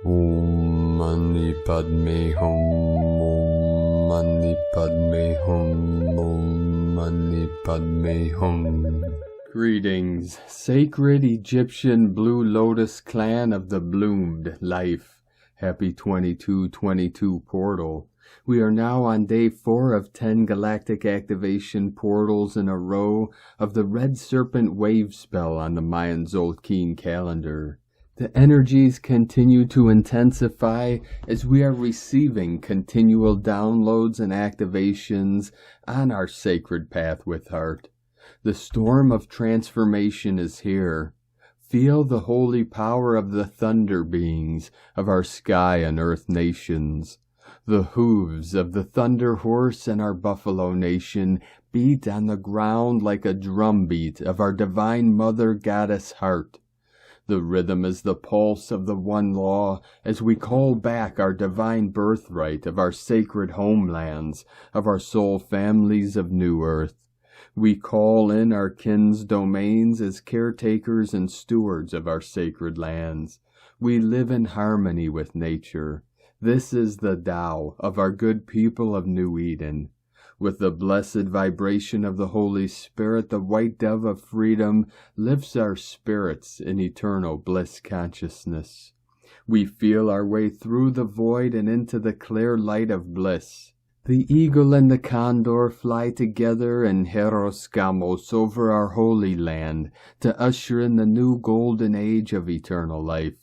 Om Mani Padme Hum, Om Mani Padme Hum, Om Mani Padme Hum. Greetings, sacred Egyptian Blue Lotus clan of the bloomed life. Happy 2222 portal. We are now on day 4 of 10 galactic activation portals in a row of the Red Serpent wave spell on the Mayan Zolkeen calendar. The energies continue to intensify as we are receiving continual downloads and activations on our sacred path with heart. The storm of transformation is here. Feel the holy power of the thunder beings of our sky and earth nations. The hooves of the thunder horse and our buffalo nation beat on the ground like a drumbeat of our divine mother goddess heart. The rhythm is the pulse of the one law as we call back our divine birthright of our sacred homelands, of our soul families of new earth. We call in our kin's domains as caretakers and stewards of our sacred lands. We live in harmony with nature. This is the Tao of our good people of New Eden. With the blessed vibration of the Holy Spirit, the white dove of freedom lifts our spirits in eternal bliss consciousness. We feel our way through the void and into the clear light of bliss. The eagle and the condor fly together in Hieros Gamos over our holy land to usher in the new golden age of eternal life.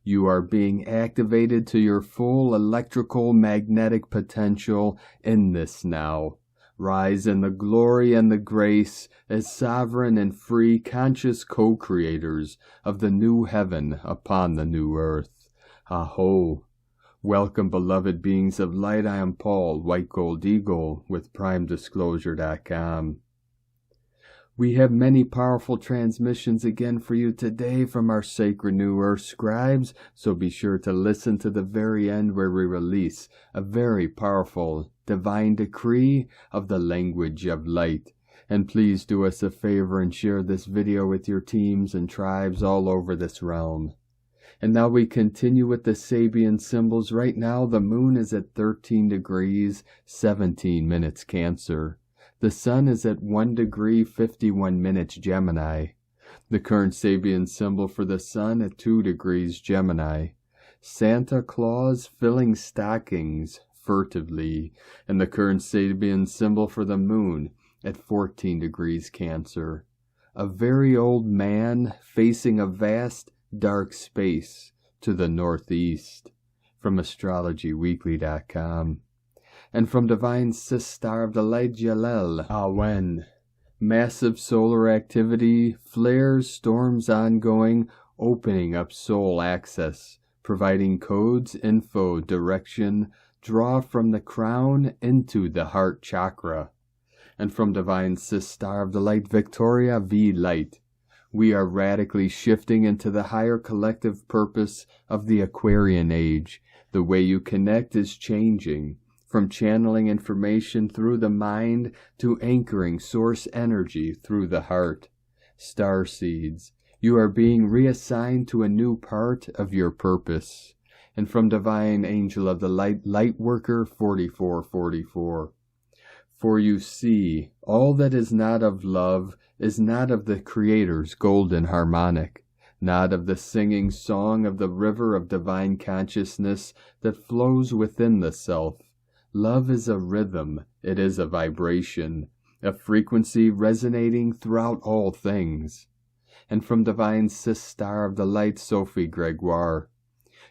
You are being activated to your full electrical magnetic potential in this now. Rise in the glory and the grace as sovereign and free conscious co-creators of the new heaven upon the new earth. Aho! Welcome, beloved beings of light. I am Paul, White Gold Eagle, with PrimeDisclosure.com. We have many powerful transmissions again for you today from our sacred New Earth scribes, so be sure to listen to the very end where we release a very powerful divine decree of the language of light. And please do us a favor and share this video with your teams and tribes all over this realm. And now we continue with the Sabian symbols. Right now the moon is at 13 degrees, 17 minutes Cancer. The sun is at 1 degree, 51 minutes Gemini. The current Sabian symbol for the sun at 2 degrees Gemini. Santa Claus filling stockings furtively. And the current Sabian symbol for the moon at 14 degrees Cancer. A very old man facing a vast dark space to the northeast. From astrologyweekly.com. And from Divine Star of the Light Jalel Awen. Massive solar activity, flares, storms ongoing, opening up soul access, providing codes, info, direction, draw from the crown into the heart chakra. And from Divine Star of the Light Victoria V Light. We are radically shifting into the higher collective purpose of the Aquarian age. The way you connect is changing. From channeling information through the mind to anchoring source energy through the heart. Starseeds, you are being reassigned to a new part of your purpose. And from Divine Angel of the Light, Lightworker 4444. For you see, all that is not of love is not of the Creator's golden harmonic, not of the singing song of the river of divine consciousness that flows within the self. Love is a rhythm, it is a vibration, a frequency resonating throughout all things. And from Divine Star of the Light, Sophie Gregoire,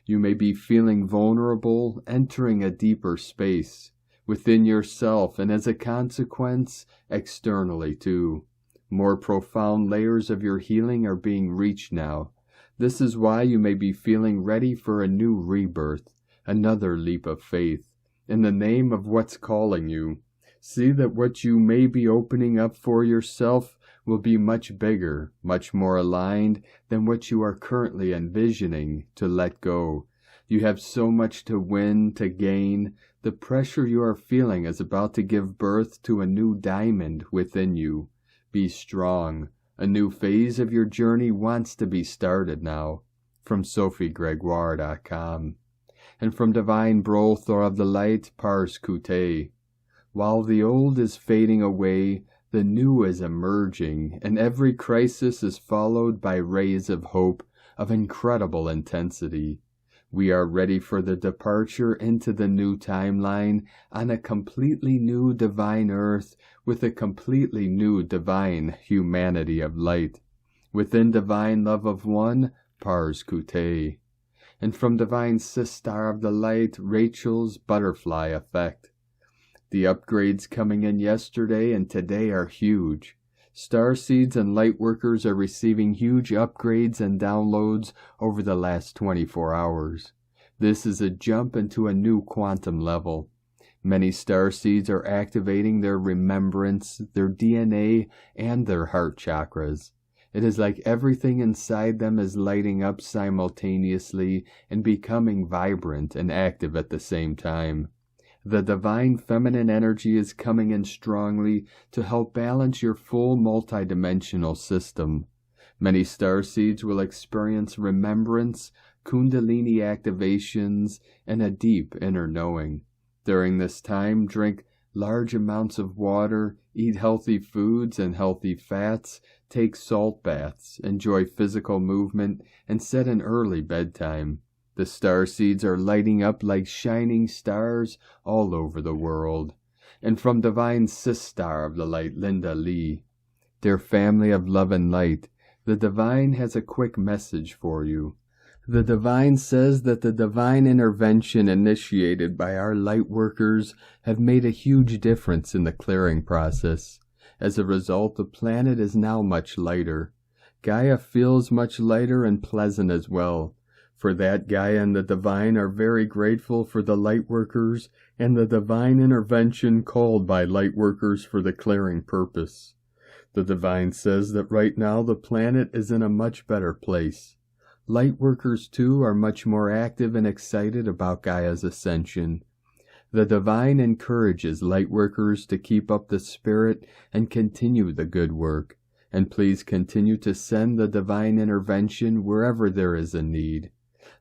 you may be feeling vulnerable, entering a deeper space, within yourself and as a consequence, externally too. More profound layers of your healing are being reached now. This is why you may be feeling ready for a new rebirth, another leap of faith. In the name of what's calling you, see that what you may be opening up for yourself will be much bigger, much more aligned than what you are currently envisioning to let go. You have so much to win, to gain. The pressure you are feeling is about to give birth to a new diamond within you. Be strong. A new phase of your journey wants to be started now. from sophiegregoire.com. And from Divine Brolthor of the Light, Pars Kute. While the old is fading away, the new is emerging, and every crisis is followed by rays of hope of incredible intensity. We are ready for the departure into the new timeline on a completely new divine earth with a completely new divine humanity of light. Within divine love of one, Pars Kute. And from Divine Sister of the Light, Rachel's butterfly effect. The upgrades coming in yesterday and today are huge. Starseeds and Lightworkers are receiving huge upgrades and downloads over the last 24 hours. This is a jump into a new quantum level. Many Starseeds are activating their remembrance, their DNA, and their heart chakras. It is like everything inside them is lighting up simultaneously and becoming vibrant and active at the same time. The divine feminine energy is coming in strongly to help balance your full multidimensional system. Many starseeds will experience remembrance, kundalini activations, and a deep inner knowing. During this time, drink large amounts of water, eat healthy foods and healthy fats, take salt baths, enjoy physical movement, and set an early bedtime. The starseeds are lighting up like shining stars all over the world. And from Divine Sister of the Light, Linda Lee. Dear family of love and light, the Divine has a quick message for you. The Divine says that the divine intervention initiated by our light workers have made a huge difference in the clearing process. As a result, the planet is now much lighter. Gaia feels much lighter and pleasant as well. For that, Gaia and the Divine are very grateful for the Lightworkers and the divine intervention called by Lightworkers for the clearing purpose. The Divine says that right now the planet is in a much better place. Lightworkers, too, are much more active and excited about Gaia's ascension. The Divine encourages Lightworkers to keep up the spirit and continue the good work. And please continue to send the divine intervention wherever there is a need.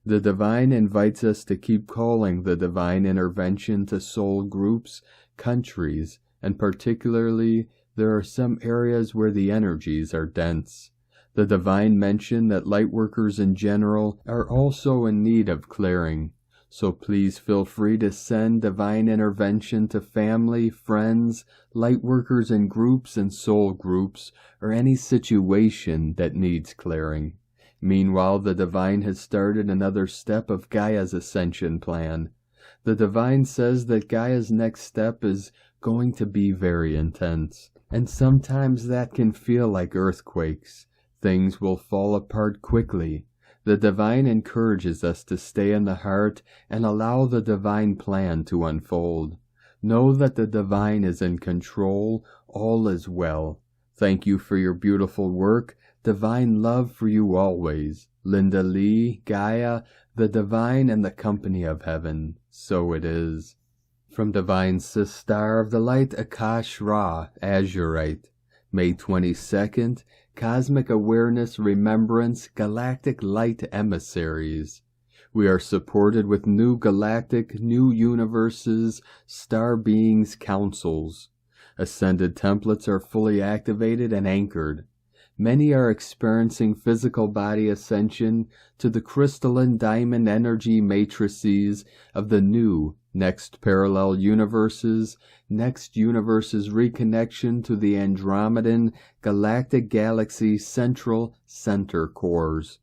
The Divine invites us to keep calling the divine intervention to soul groups, countries, and particularly there are some areas where the energies are dense. The Divine mentioned that Lightworkers in general are also in need of clearing. So please feel free to send divine intervention to family, friends, Lightworkers in groups and soul groups, or any situation that needs clearing. Meanwhile, the Divine has started another step of Gaia's ascension plan. The Divine says that Gaia's next step is going to be very intense, and sometimes that can feel like earthquakes. Things will fall apart quickly. The Divine encourages us to stay in the heart and allow the divine plan to unfold. Know that the Divine is in control. All is well. Thank you for your beautiful work. Divine love for you always. Linda Lee, Gaia, the Divine, and the company of heaven. So it is. From Divine Sister of the Light, Akash Ra, Azurite. May 22nd, Cosmic Awareness Remembrance Galactic Light Emissaries. We are supported with new galactic, new universes, star beings, councils. Ascended templates are fully activated and anchored. Many are experiencing physical body ascension to the crystalline diamond energy matrices of the new next parallel universes, next universe's reconnection to the Andromedan galactic galaxy central center cores.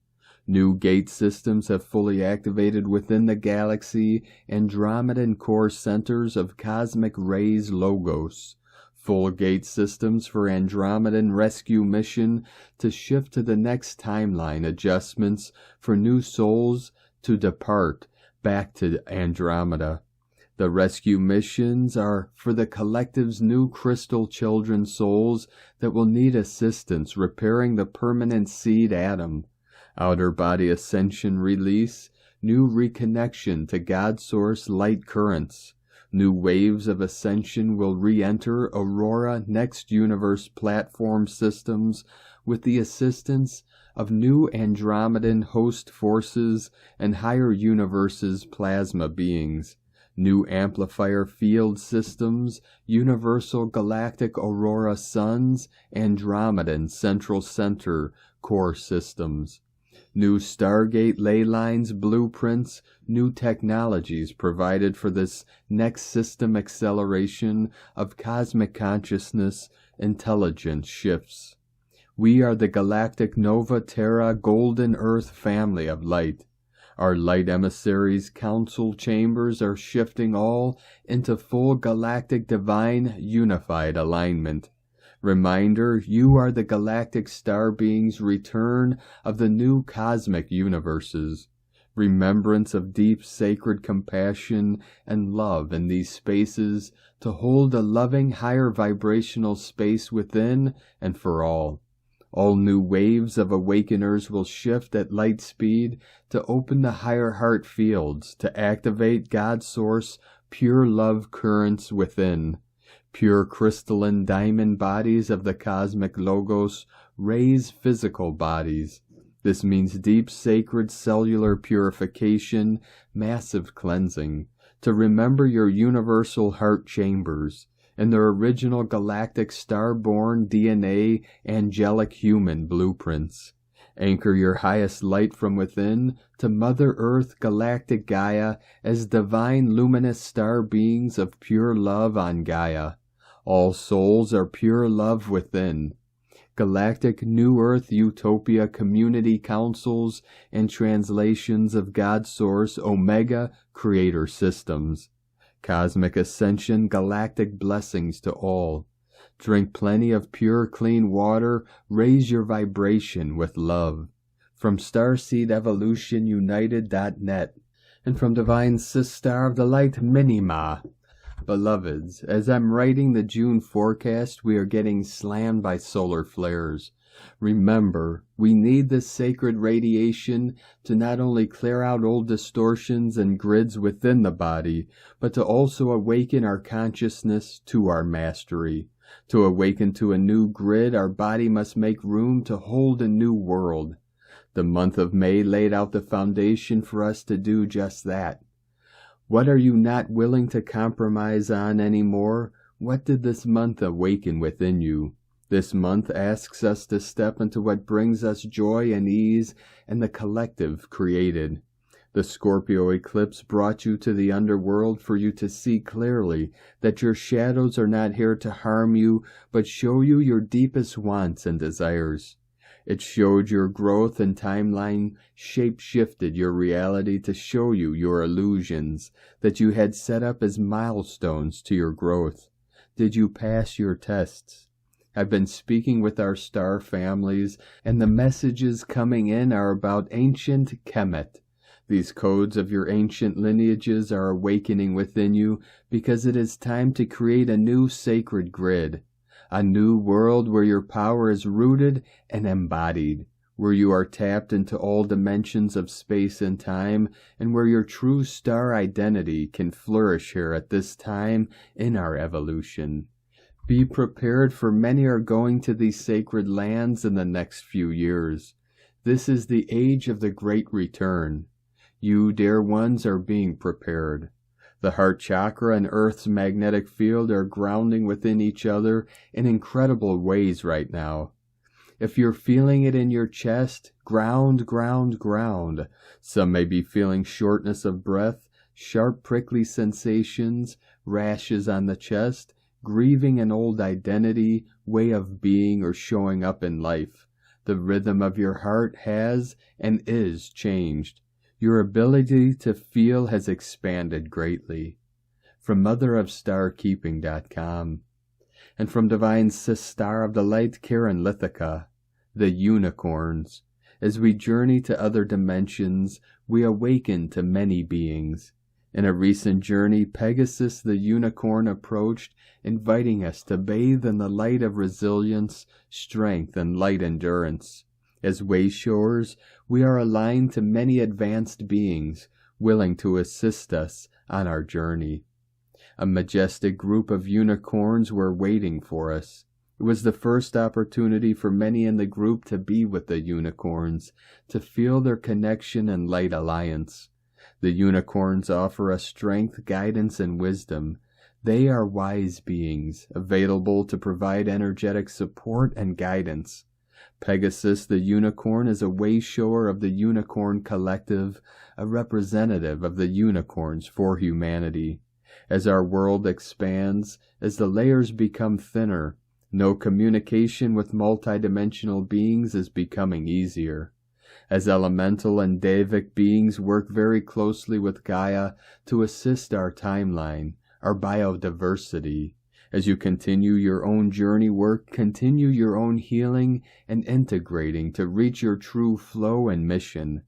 New gate systems have fully activated within the galaxy Andromedan core centers of cosmic rays logos. Full gate systems for Andromedan rescue mission to shift to the next timeline adjustments for new souls to depart back to Andromeda. The rescue missions are for the collective's new crystal children souls that will need assistance repairing the permanent seed atom. Outer body ascension release, new reconnection to God source light currents. New waves of ascension will re-enter Aurora Next Universe platform systems with the assistance of new Andromedan host forces and higher universes plasma beings. New amplifier field systems, universal galactic aurora suns, Andromedan central center core systems. New Stargate ley lines, blueprints, new technologies provided for this next system acceleration of cosmic consciousness, intelligence shifts. We are the Galactic Nova Terra Golden Earth family of light. Our light emissaries council chambers are shifting all into full galactic divine unified alignment. Reminder, you are the galactic star beings' return of the new cosmic universes. Remembrance of deep sacred compassion and love in these spaces to hold a loving higher vibrational space within and for all. All new waves of awakeners will shift at light speed to open the higher heart fields to activate God Source pure love currents within. Pure crystalline diamond bodies of the cosmic logos raise physical bodies. This means deep sacred cellular purification, massive cleansing, to remember your universal heart chambers and their original galactic star-born DNA angelic human blueprints. Anchor your highest light from within to Mother Earth galactic Gaia as divine luminous star beings of pure love on Gaia. All souls are pure love within. Galactic New Earth Utopia community councils and translations of God Source Omega Creator Systems. Cosmic Ascension galactic blessings to all. Drink plenty of pure clean water, raise your vibration with love. From Starseed Evolution United.net and from Divine Sistar of the Light Minima. Beloveds, as I'm writing the June forecast, we are getting slammed by solar flares. Remember, we need this sacred radiation to not only clear out old distortions and grids within the body, but to also awaken our consciousness to our mastery. To awaken to a new grid, our body must make room to hold a new world. The month of May laid out the foundation for us to do just that. What are you not willing to compromise on anymore? What did this month awaken within you? This month asks us to step into what brings us joy and ease and the collective created. The Scorpio eclipse brought you to the underworld for you to see clearly that your shadows are not here to harm you, but show you your deepest wants and desires. It showed your growth and timeline, shape-shifted your reality to show you your illusions that you had set up as milestones to your growth. Did you pass your tests? I've been speaking with our star families, and the messages coming in are about ancient Kemet. These codes of your ancient lineages are awakening within you because it is time to create a new sacred grid. A new world where your power is rooted and embodied, where you are tapped into all dimensions of space and time, and where your true star identity can flourish here at this time in our evolution. Be prepared, for many are going to these sacred lands in the next few years. This is the age of the great return. You, dear ones, are being prepared. The heart chakra and Earth's magnetic field are grounding within each other in incredible ways right now. If you're feeling it in your chest, ground, ground, ground. Some may be feeling shortness of breath, sharp prickly sensations, rashes on the chest, grieving an old identity, way of being or showing up in life. The rhythm of your heart has and is changed. Your ability to feel has expanded greatly. From motherofstarkeeping.com. And from Divine Sistar of the Light, Karen Lithica, the unicorns. As we journey to other dimensions, we awaken to many beings. In a recent journey, Pegasus the unicorn approached, inviting us to bathe in the light of resilience, strength, and light endurance. As wayshowers, we are aligned to many advanced beings, willing to assist us on our journey. A majestic group of unicorns were waiting for us. It was the first opportunity for many in the group to be with the unicorns, to feel their connection and light alliance. The unicorns offer us strength, guidance, and wisdom. They are wise beings, available to provide energetic support and guidance. Pegasus the unicorn is a way-shower of the Unicorn Collective, a representative of the unicorns for humanity. As our world expands, as the layers become thinner, no communication with multidimensional beings is becoming easier. As elemental and Devic beings work very closely with Gaia to assist our timeline, our biodiversity. As you continue your own journey work, continue your own healing and integrating to reach your true flow and mission.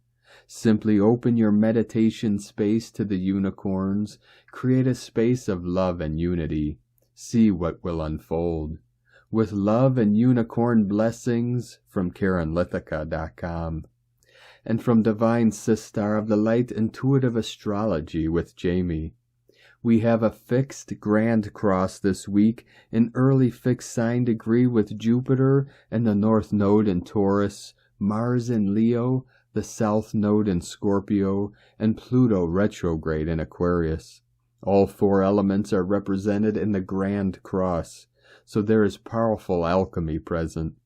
Simply open your meditation space to the unicorns, create a space of love and unity. See what will unfold. With love and unicorn blessings from KarenLithica.com. And from Divine Sistar of the Light Intuitive Astrology with Jamie. We have a fixed Grand Cross this week, an early fixed sign degree with Jupiter and the North Node in Taurus, Mars in Leo, the South Node in Scorpio, and Pluto retrograde in Aquarius. All 4 elements are represented in the Grand Cross, so there is powerful alchemy present.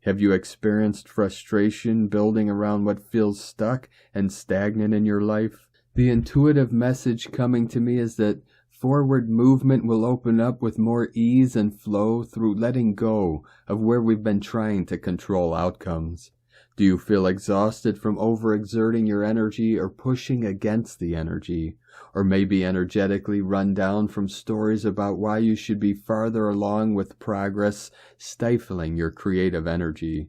Have you experienced frustration building around what feels stuck and stagnant in your life? The intuitive message coming to me is that forward movement will open up with more ease and flow through letting go of where we've been trying to control outcomes. Do you feel exhausted from overexerting your energy or pushing against the energy? Or maybe energetically run down from stories about why you should be farther along with progress, stifling your creative energy?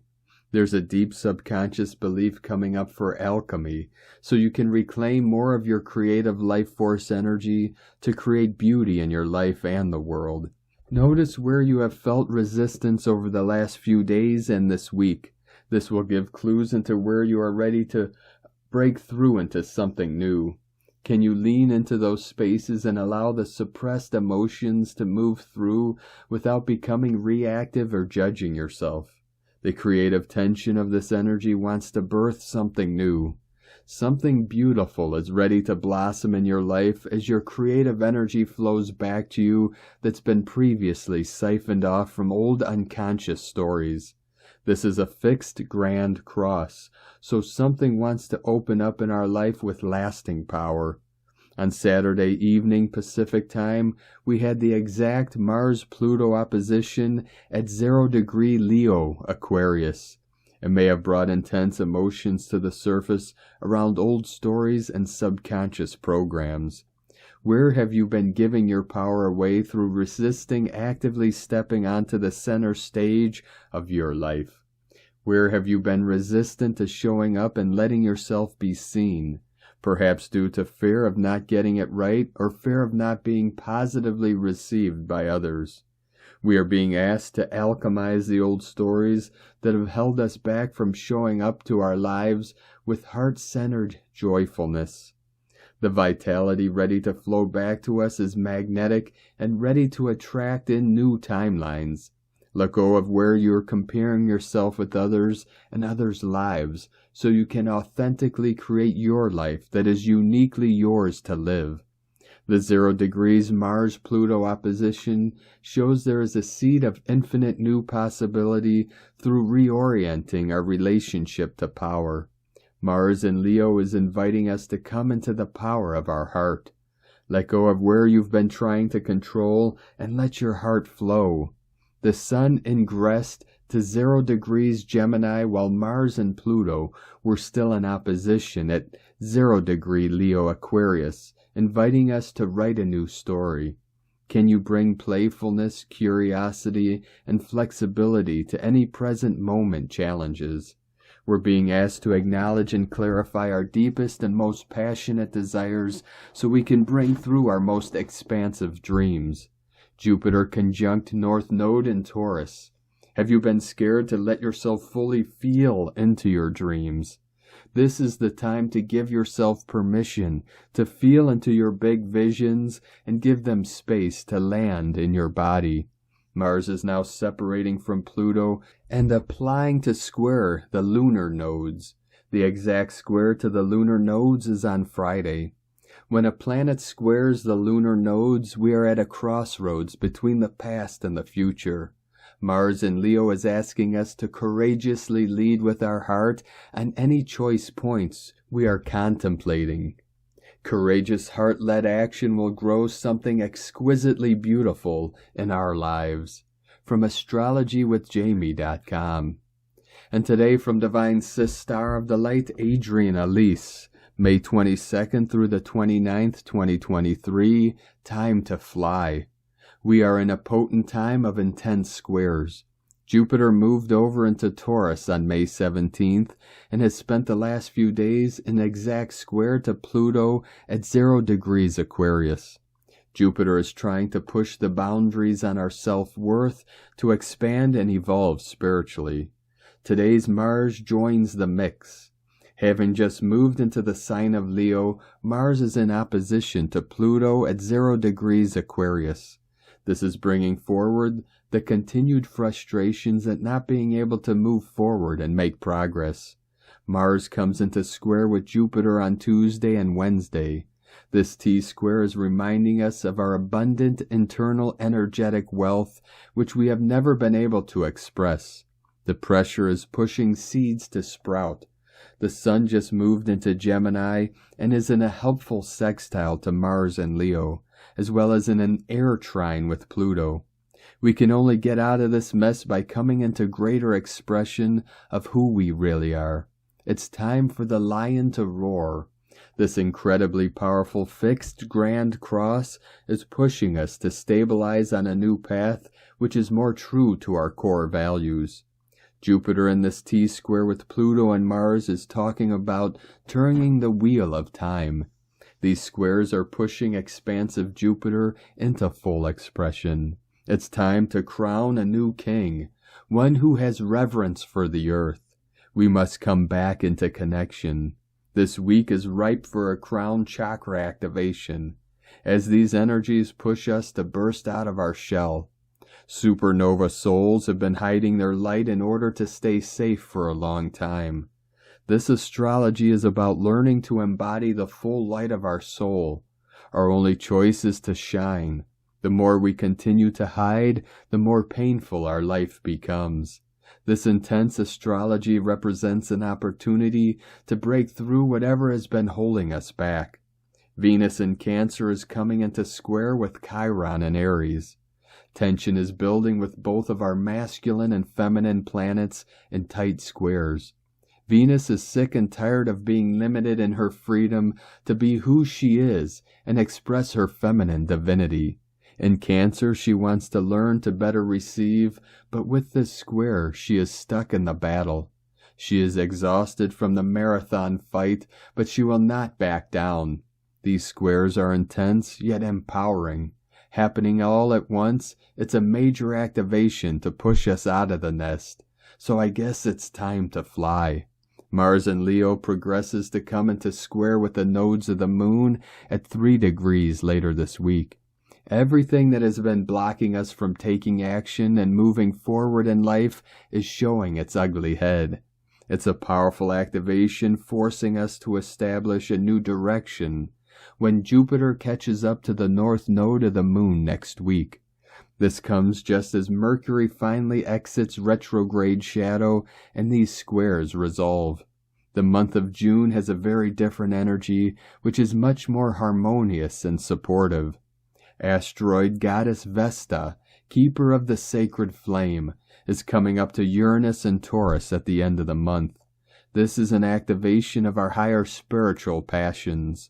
There's a deep subconscious belief coming up for alchemy, so you can reclaim more of your creative life force energy to create beauty in your life and the world. Notice where you have felt resistance over the last few days and this week. This will give clues into where you are ready to break through into something new. Can you lean into those spaces and allow the suppressed emotions to move through without becoming reactive or judging yourself? The creative tension of this energy wants to birth something new. Something beautiful is ready to blossom in your life as your creative energy flows back to you that's been previously siphoned off from old unconscious stories. This is a fixed Grand Cross, so something wants to open up in our life with lasting power. On Saturday evening Pacific time, we had the exact Mars-Pluto opposition at 0 degree Leo, Aquarius. It may have brought intense emotions to the surface around old stories and subconscious programs. Where have you been giving your power away through resisting actively stepping onto the center stage of your life? Where have you been resistant to showing up and letting yourself be seen? Perhaps due to fear of not getting it right or fear of not being positively received by others. We are being asked to alchemize the old stories that have held us back from showing up to our lives with heart-centered joyfulness. The vitality ready to flow back to us is magnetic and ready to attract in new timelines. Let go of where you're comparing yourself with others and others' lives so you can authentically create your life that is uniquely yours to live. The 0 degrees Mars-Pluto opposition shows there is a seed of infinite new possibility through reorienting our relationship to power. Mars in Leo is inviting us to come into the power of our heart. Let go of where you've been trying to control and let your heart flow. The Sun ingressed to 0 degrees Gemini while Mars and Pluto were still in opposition at 0 degree Leo Aquarius, inviting us to write a new story. Can you bring playfulness, curiosity, and flexibility to any present moment challenges? We're being asked to acknowledge and clarify our deepest and most passionate desires so we can bring through our most expansive dreams. Jupiter conjunct North Node in Taurus. Have you been scared to let yourself fully feel into your dreams? This is the time to give yourself permission to feel into your big visions and give them space to land in your body. Mars is now separating from Pluto and applying to square the lunar nodes. The exact square to the lunar nodes is on Friday. When a planet squares the lunar nodes, we are at a crossroads between the past and the future. Mars in Leo is asking us to courageously lead with our heart on any choice points we are contemplating. Courageous heart-led action will grow something exquisitely beautiful in our lives. From astrologywithjamie.com. And today from Divine Sis Star of the Light, Adrian Elise, May 22nd through the 29th, 2023, time to fly. We are in a potent time of intense squares. Jupiter moved over into Taurus on May 17th and has spent the last few days in exact square to Pluto at 0 degrees Aquarius. Jupiter is trying to push the boundaries on our self-worth to expand and evolve spiritually. Today's Mars joins the mix. Having just moved into the sign of Leo, Mars is in opposition to Pluto at 0 degrees Aquarius. This is bringing forward the continued frustrations at not being able to move forward and make progress. Mars comes into square with Jupiter on Tuesday and Wednesday. This T-square is reminding us of our abundant internal energetic wealth, which we have never been able to express. The pressure is pushing seeds to sprout. The Sun just moved into Gemini and is in a helpful sextile to Mars and Leo, as well as in an air trine with Pluto. We can only get out of this mess by coming into greater expression of who we really are. It's time for the lion to roar. This incredibly powerful fixed grand cross is pushing us to stabilize on a new path which is more true to our core values. Jupiter in this T-square with Pluto and Mars is talking about turning the wheel of time. These squares are pushing expansive Jupiter into full expression. It's time to crown a new king, one who has reverence for the earth. We must come back into connection. This week is ripe for a crown chakra activation, as these energies push us to burst out of our shell. Supernova souls have been hiding their light in order to stay safe for a long time. This astrology is about learning to embody the full light of our soul. Our only choice is to shine. The more we continue to hide, the more painful our life becomes. This intense astrology represents an opportunity to break through whatever has been holding us back. Venus in Cancer is coming into square with Chiron in Aries. Tension is building with both of our masculine and feminine planets in tight squares. Venus is sick and tired of being limited in her freedom to be who she is and express her feminine divinity. In Cancer, she wants to learn to better receive, but with this square, she is stuck in the battle. She is exhausted from the marathon fight, but she will not back down. These squares are intense, yet empowering. Happening all at once, it's a major activation to push us out of the nest. So I guess it's time to fly. Mars in Leo progresses to come into square with the nodes of the moon at 3 degrees later this week. Everything that has been blocking us from taking action and moving forward in life is showing its ugly head. It's a powerful activation forcing us to establish a new direction when Jupiter catches up to the north node of the moon next week. This comes just as Mercury finally exits retrograde shadow and these squares resolve. The month of June has a very different energy, which is much more harmonious and supportive. Asteroid goddess Vesta, keeper of the sacred flame, is coming up to Uranus and Taurus at the end of the month. This is an activation of our higher spiritual passions.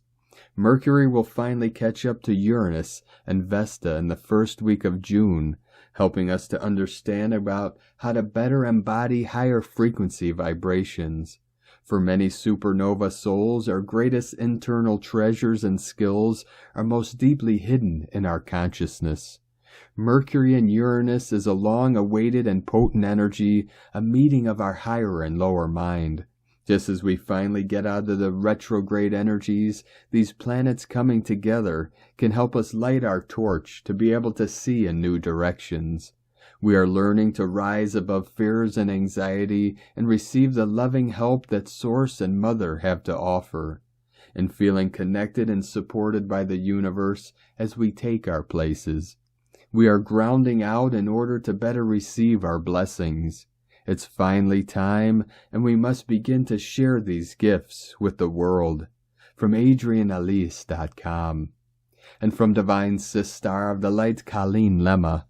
Mercury will finally catch up to Uranus and Vesta in the first week of June, helping us to understand about how to better embody higher frequency vibrations. For many supernova souls, our greatest internal treasures and skills are most deeply hidden in our consciousness. Mercury and Uranus is a long-awaited and potent energy, a meeting of our higher and lower mind. Just as we finally get out of the retrograde energies, these planets coming together can help us light our torch to be able to see in new directions. We are learning to rise above fears and anxiety and receive the loving help that Source and Mother have to offer, and feeling connected and supported by the universe as we take our places. We are grounding out in order to better receive our blessings. It's finally time, and we must begin to share these gifts with the world. From AdrianElise.com. And from Divine Sister of the Light, Colleen Lemma.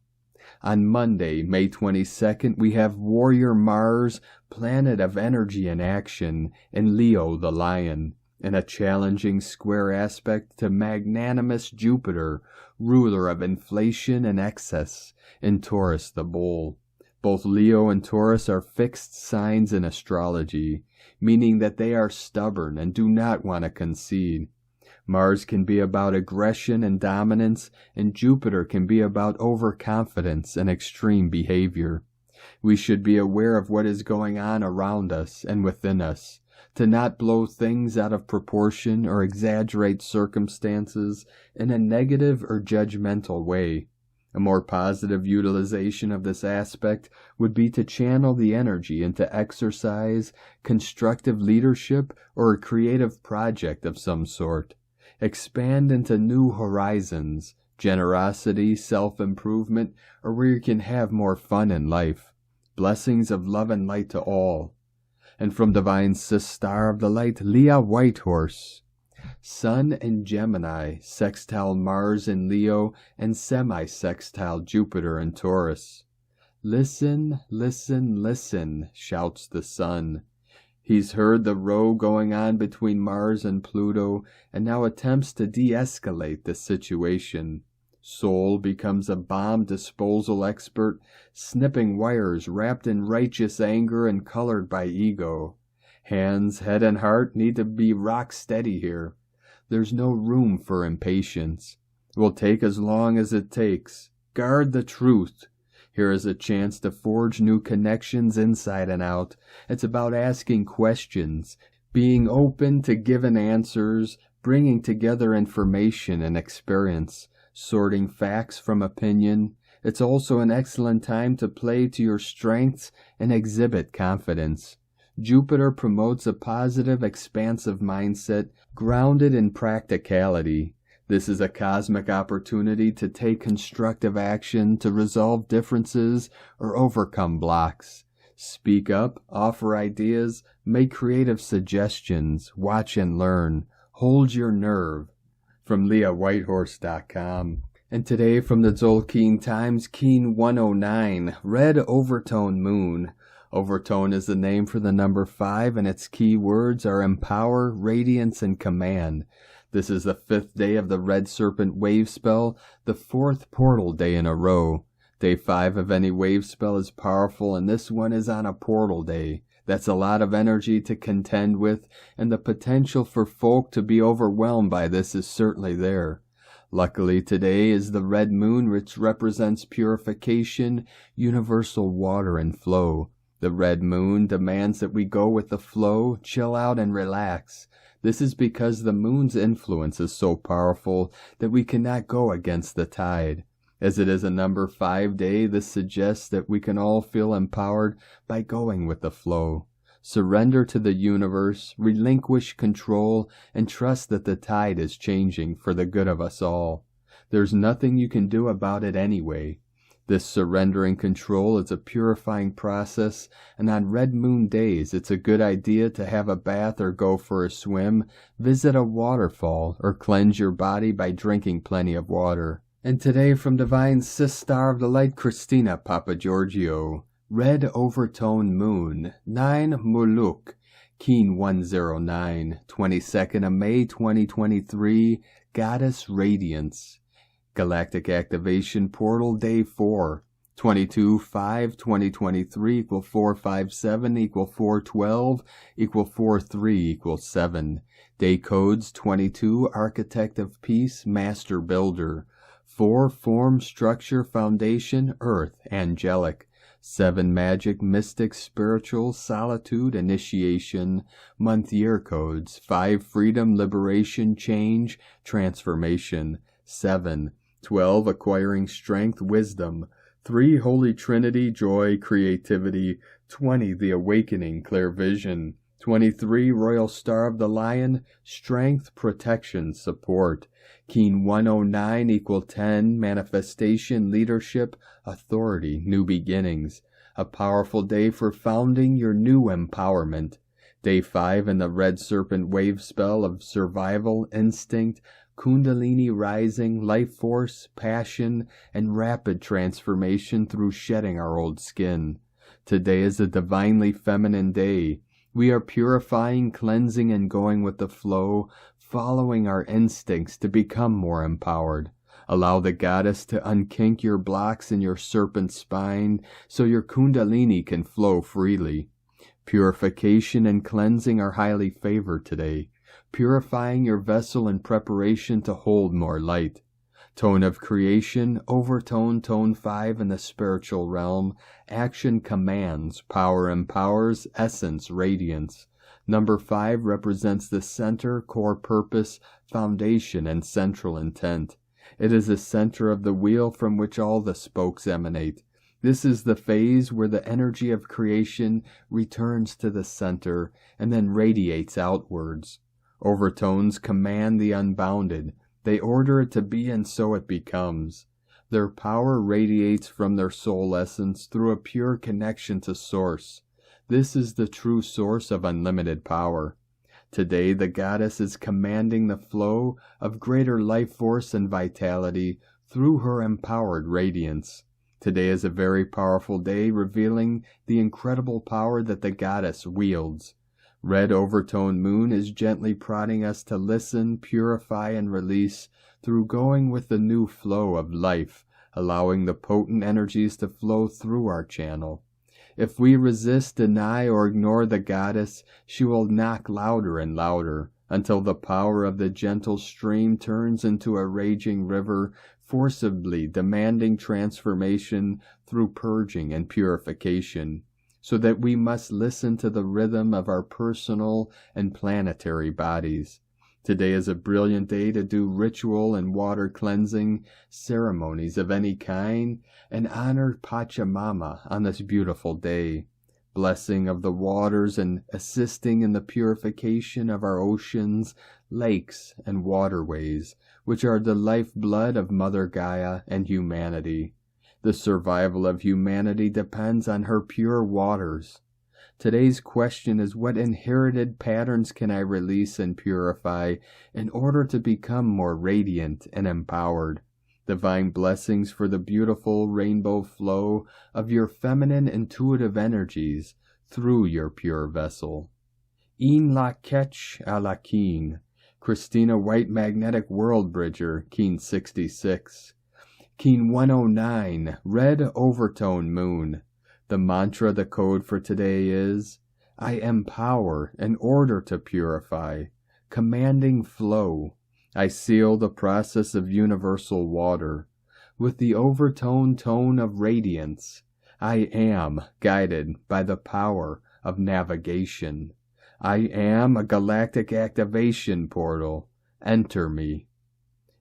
On Monday, May 22nd, we have Warrior Mars, planet of energy and action, in Leo the Lion, in a challenging square aspect to magnanimous Jupiter, ruler of inflation and excess, in Taurus the Bull. Both Leo and Taurus are fixed signs in astrology, meaning that they are stubborn and do not want to concede. Mars can be about aggression and dominance, and Jupiter can be about overconfidence and extreme behavior. We should be aware of what is going on around us and within us, to not blow things out of proportion or exaggerate circumstances in a negative or judgmental way. A more positive utilization of this aspect would be to channel the energy into exercise, constructive leadership, or a creative project of some sort. Expand into new horizons, generosity, self-improvement, or where you can have more fun in life. Blessings of love and light to all. And from Divine Sister of the Light, Leah Whitehorse. Sun in Gemini, sextile Mars in Leo, and semi-sextile Jupiter in Taurus. Listen, listen, listen, shouts the sun. He's heard the row going on between Mars and Pluto, and now attempts to de-escalate the situation. Soul becomes a bomb disposal expert, snipping wires wrapped in righteous anger and colored by ego. Hands, head, and heart need to be rock steady here. There's no room for impatience. It will take as long as it takes. Guard the truth. Here is a chance to forge new connections inside and out. It's about asking questions, being open to given answers, bringing together information and experience, sorting facts from opinion. It's also an excellent time to play to your strengths and exhibit confidence. Jupiter promotes a positive, expansive mindset grounded in practicality. This is a cosmic opportunity to take constructive action to resolve differences or overcome blocks. Speak up, offer ideas, make creative suggestions, watch and learn. Hold your nerve. From LeahWhitehorse.com. And today from the Tzolk'in Times, Keen 109, Red Overtone Moon. Overtone is the name for the number 5, and its key words are empower, radiance, and command. This is the 5th day of the Red Serpent wave spell, the 4th portal day in a row. Day 5 of any wave spell is powerful, and this one is on a portal day. That's a lot of energy to contend with, and the potential for folk to be overwhelmed by this is certainly there. Luckily, today is the red moon, which represents purification, universal water, and flow. The red moon demands that we go with the flow, chill out, and relax. This is because the moon's influence is so powerful that we cannot go against the tide. As it is a number 5 day, this suggests that we can all feel empowered by going with the flow. Surrender to the universe, relinquish control, and trust that the tide is changing for the good of us all. There's nothing you can do about it anyway. This surrendering control is a purifying process, and on red moon days it's a good idea to have a bath or go for a swim, visit a waterfall, or cleanse your body by drinking plenty of water. And today from Divine Sister of the Light, Christina Papagiorgio, Red Overtone Moon, 9 Muluk, Keen 109, 22nd of May 2023, Goddess Radiance. Galactic Activation Portal Day 4, 22/5/2023 = 457 = 412 = 43 = 7. Day codes 22 Architect of Peace, Master Builder. 4 Form, Structure, Foundation, Earth, Angelic. 7 Magic, Mystic, Spiritual, Solitude, Initiation, Month-Year Codes. 5 Freedom, Liberation, Change, Transformation. 7. 12 Acquiring Strength, Wisdom. 3 Holy Trinity, Joy, Creativity. 20 The Awakening, Clear Vision. 23 Royal Star of the Lion, Strength, Protection, Support. Keen 109 equal 10 Manifestation, Leadership, Authority, New Beginnings. A powerful day for founding your new empowerment. Day 5 in the Red Serpent Wave spell of Survival, Instinct, Kundalini Rising, Life Force, Passion, and Rapid Transformation through shedding our old skin. Today is a divinely feminine day. We are purifying, cleansing, and going with the flow, following our instincts to become more empowered. Allow the goddess to unkink your blocks in your serpent spine so your kundalini can flow freely. Purification and cleansing are highly favored today, purifying your vessel in preparation to hold more light. Tone of creation, overtone, tone 5 in the spiritual realm. Action commands, power empowers, essence, radiance. Number 5 represents the center, core purpose, foundation, and central intent. It is the center of the wheel from which all the spokes emanate. This is the phase where the energy of creation returns to the center and then radiates outwards. Overtones command the unbounded. They order it to be, and so it becomes. Their power radiates from their soul essence through a pure connection to Source. This is the true source of unlimited power. Today the goddess is commanding the flow of greater life force and vitality through her empowered radiance. Today is a very powerful day, revealing the incredible power that the goddess wields. Red overtone moon is gently prodding us to listen, purify, and release through going with the new flow of life, allowing the potent energies to flow through our channel. If we resist, deny, or ignore the goddess, she will knock louder and louder, until the power of the gentle stream turns into a raging river, forcibly demanding transformation through purging and purification, so that we must listen to the rhythm of our personal and planetary bodies. Today is a brilliant day to do ritual and water cleansing ceremonies of any kind and honor Pachamama on this beautiful day. Blessing of the waters and assisting in the purification of our oceans, lakes, and waterways, which are the lifeblood of Mother Gaia and humanity. The survival of humanity depends on her pure waters. Today's question is, what inherited patterns can I release and purify in order to become more radiant and empowered? Divine blessings for the beautiful rainbow flow of your feminine intuitive energies through your pure vessel. In la ketch a la keen. Christina White Magnetic World Bridger, Keen 66. Keen 109, Red Overtone Moon. The mantra, the code for today is, I empower in order to purify, commanding flow. I seal the process of universal water. With the overtone tone of radiance, I am guided by the power of navigation. I am a galactic activation portal. Enter me.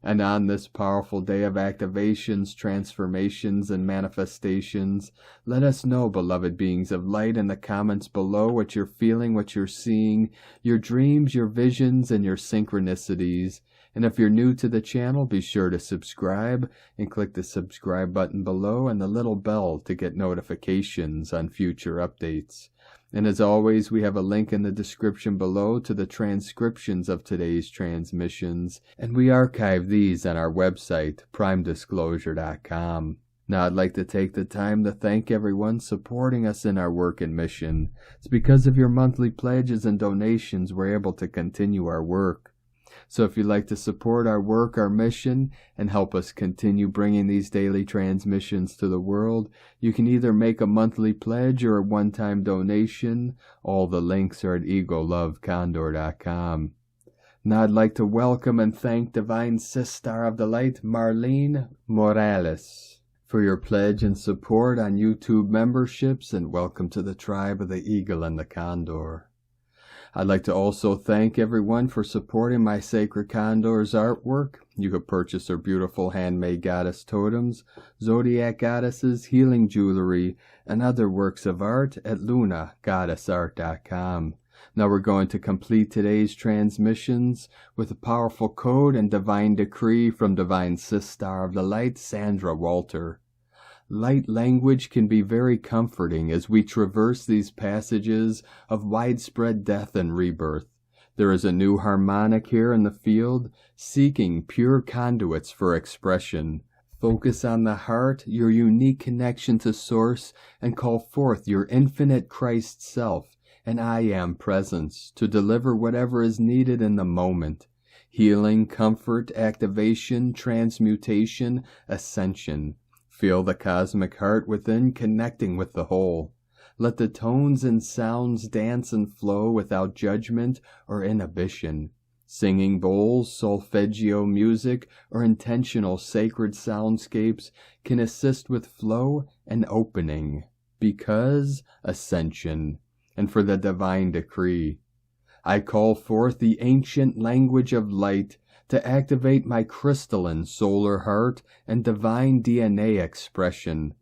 And on this powerful day of activations, transformations, and manifestations, let us know, beloved beings of light, in the comments below what you're feeling, what you're seeing, your dreams, your visions, and your synchronicities. And if you're new to the channel, be sure to subscribe and click the subscribe button below and the little bell to get notifications on future updates. And as always, we have a link in the description below to the transcriptions of today's transmissions, and we archive these on our website, primedisclosure.com. Now I'd like to take the time to thank everyone supporting us in our work and mission. It's because of your monthly pledges and donations we're able to continue our work. So if you'd like to support our work, our mission, and help us continue bringing these daily transmissions to the world, you can either make a monthly pledge or a one-time donation. All the links are at egolovecondor.com. Now I'd like to welcome and thank Divine Sister of the Light, Marlene Morales. for your pledge and support on YouTube memberships, and welcome to the tribe of the Eagle and the Condor. I'd like to also thank everyone for supporting my Sacred Condor's artwork. You can purchase her beautiful handmade goddess totems, zodiac goddesses, healing jewelry, and other works of art at lunagoddessart.com. Now we're going to complete today's transmissions with a powerful code and divine decree from Divine Sister of the Light, Sandra Walter. Light language can be very comforting as we traverse these passages of widespread death and rebirth. There is a new harmonic here in the field, seeking pure conduits for expression. Focus on the heart, your unique connection to Source, and call forth your infinite Christ self, and I Am presence, to deliver whatever is needed in the moment. Healing, comfort, activation, transmutation, ascension. Feel the cosmic heart within connecting with the whole. Let the tones and sounds dance and flow without judgment or inhibition. Singing bowls, solfeggio music, or intentional sacred soundscapes can assist with flow and opening. Because Ascension. And for the divine decree, I call forth the ancient language of light to activate my crystalline solar heart and divine DNA expression.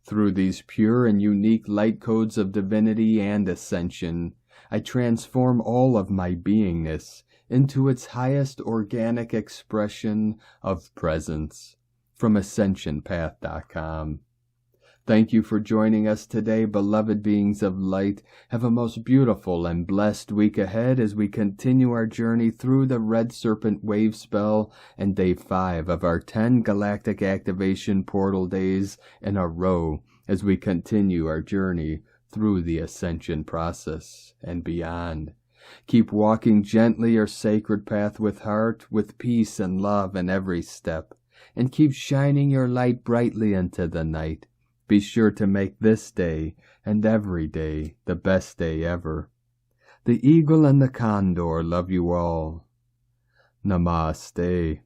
Through these pure and unique light codes of divinity and ascension, I transform all of my beingness into its highest organic expression of presence. From AscensionPath.com. Thank you for joining us today, beloved beings of light. Have a most beautiful and blessed week ahead as we continue our journey through the Red Serpent Wave Spell and Day 5 of our 10 Galactic Activation Portal days in a row as we continue our journey through the Ascension process and beyond. Keep walking gently your sacred path with heart, with peace and love in every step, and keep shining your light brightly into the night. Be sure to make this day and every day the best day ever. The Eagle and the Condor love you all. Namaste.